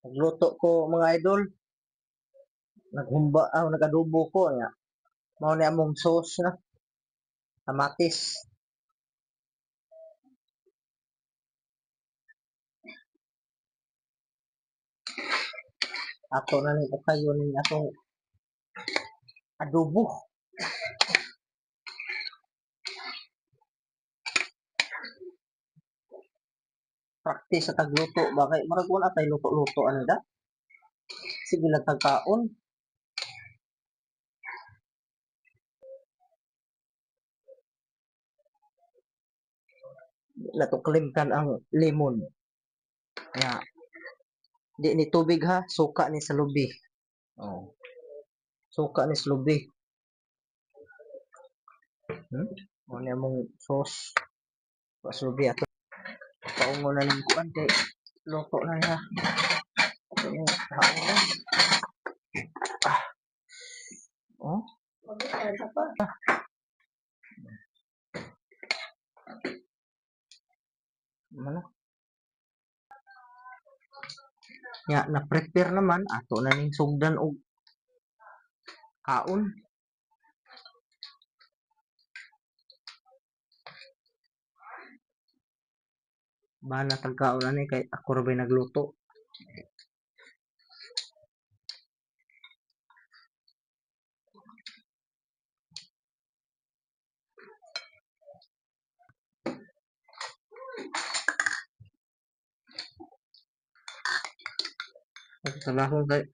Nagluto ko mga idol, nagadubo ko nga. Mao ni among sauce na kamatis. Ato na ni kayo ni atong adobo. Practice sa tagluto ba kay murag wala tay luto-luto ano da. Sige lang tagkaon. Natuklimkan ang lemon. Nga, di ni tubig ha, suka ni sa lubi. Oh, suka ni sa lubi. Mao ni among sauce. Sa lubi ato. Paungo na ning kuan kay luto na niya. Ato ni haon na. Oh, mana? Nya na-prepare naman ato na ning sugdan og kaon. Bana tagkaon ani kay ako ra bay nagluto. Pagkalahon kay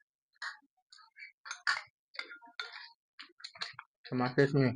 kamatis ni.